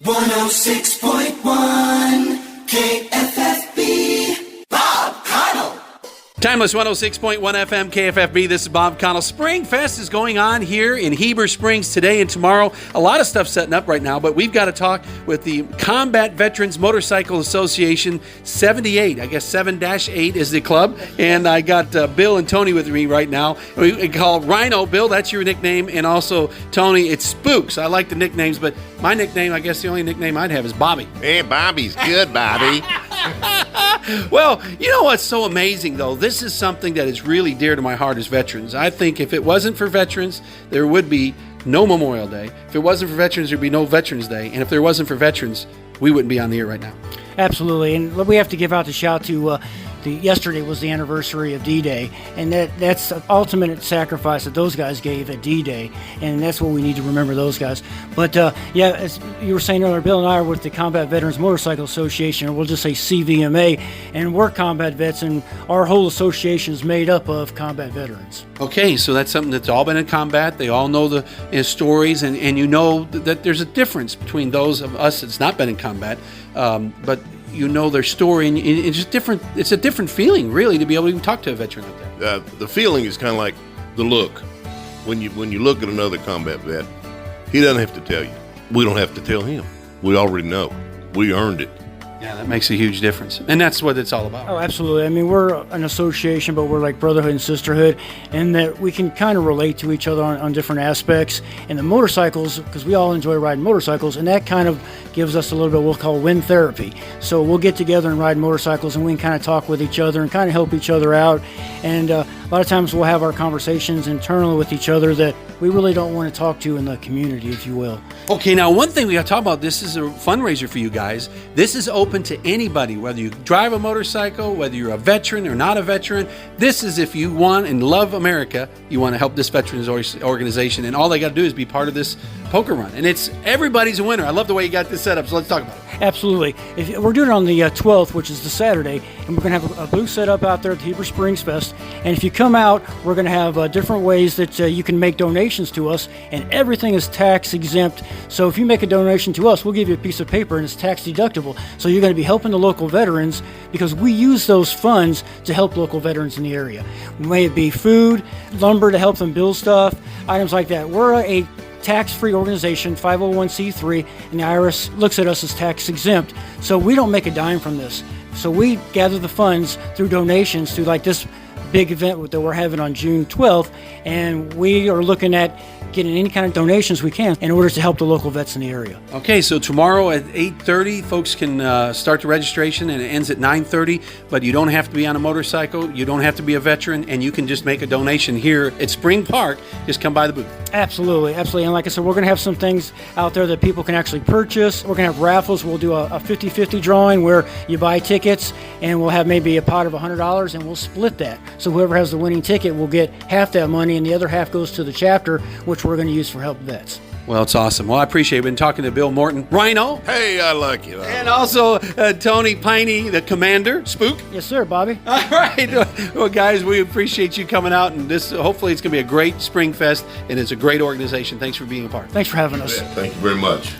106.1 KFFB, Bob Connell. Timeless 106.1 FM KFFB. This is Bob Connell. Springfest is going on here in Heber Springs today and tomorrow. A lot of stuff setting up right now, but we've got to talk with the Combat Veterans Motorcycle Association 78. I guess 7-8 is the club. And I got Bill and Tony with me right now. We call Rhino. Bill, that's your nickname. And also, Tony, it's Spooks. I like the nicknames, but my nickname, I guess the only nickname I'd have is Bobby. Hey, Bobby's good, Bobby. Well, you know what's so amazing, though? This is something that is really dear to my heart as veterans. I think if it wasn't for veterans, there would be no Memorial Day. If it wasn't for veterans, there'd be no Veterans Day. And if there wasn't for veterans, we wouldn't be on the air right now. Absolutely. And we have to give out the shout to yesterday was the anniversary of D-Day, and that's the ultimate sacrifice that those guys gave at D-Day, and that's what we need to remember, those guys. But yeah, as you were saying earlier, Bill and I are with the Combat Veterans Motorcycle Association, or we'll just say CVMA, and we're combat vets, and our whole association is made up of combat veterans. Okay, so that's something that's all been in combat. They all know the stories, and you know that there's a difference between those of us that's not been in combat, but you know their story, and it's just different. It's a different feeling, really, to be able to even talk to a veteran like that. The feeling is kind of like the look. When you look at another combat vet, he doesn't have to tell you. We don't have to tell him. We already know. We earned it. Yeah, that makes a huge difference. And that's what it's all about. Oh, absolutely. I mean, we're an association, but we're like brotherhood and sisterhood, and that we can kind of relate to each other on different aspects. And the motorcycles, because we all enjoy riding motorcycles, and that kind of gives us a little bit what we'll call wind therapy. So we'll get together and ride motorcycles, and we can kind of talk with each other and kind of help each other out. And a lot of times we'll have our conversations internally with each other that we really don't want to talk to in the community, if you will. Okay, now one thing we got to talk about, this is a fundraiser for you guys. This is open to anybody, whether you drive a motorcycle, whether you're a veteran or not a veteran. This is if you want and love America, you want to help this veterans organization, and all they got to do is be part of this poker run. And everybody's a winner. I love the way you got this set up, so let's talk about it. Absolutely. We're doing it on the 12th, which is the Saturday, and we're going to have a booth set up out there at the Heber Springs Fest. And if you come out, we're going to have different ways that you can make donations to us, and everything is tax exempt. So if you make a donation to us, we'll give you a piece of paper, and it's tax deductible. So you're going to be helping the local veterans, because we use those funds to help local veterans in the area. May it be food, lumber to help them build stuff, items like that. We're a tax-free organization, 501c3, and the IRS looks at us as tax exempt. So we don't make a dime from this. So we gather the funds through donations to like this big event that we're having on June 12th, and we are looking at getting any kind of donations we can in order to help the local vets in the area. Okay, so tomorrow at 8:30, folks can start the registration, and it ends at 9:30, but you don't have to be on a motorcycle, you don't have to be a veteran, and you can just make a donation here at Spring Park. Just come by the booth. Absolutely, absolutely. And like I said, we're going to have some things out there that people can actually purchase. We're going to have raffles. We'll do a 50-50 drawing where you buy tickets, and we'll have maybe a pot of $100, and we'll split that. So whoever has the winning ticket will get half that money, and the other half goes to the chapter, which we're going to use for help vets. Well, it's awesome. Well, I appreciate it. Been talking to Bill Morton, Rhino. Hey, I like you. And also Tony Piney, the commander, Spook. Yes, sir, Bobby. All right. Well, guys, we appreciate you coming out, and this hopefully it's going to be a great Spring Fest, and it's a great organization. Thanks for being a part. Thanks for having us. Thank you very much.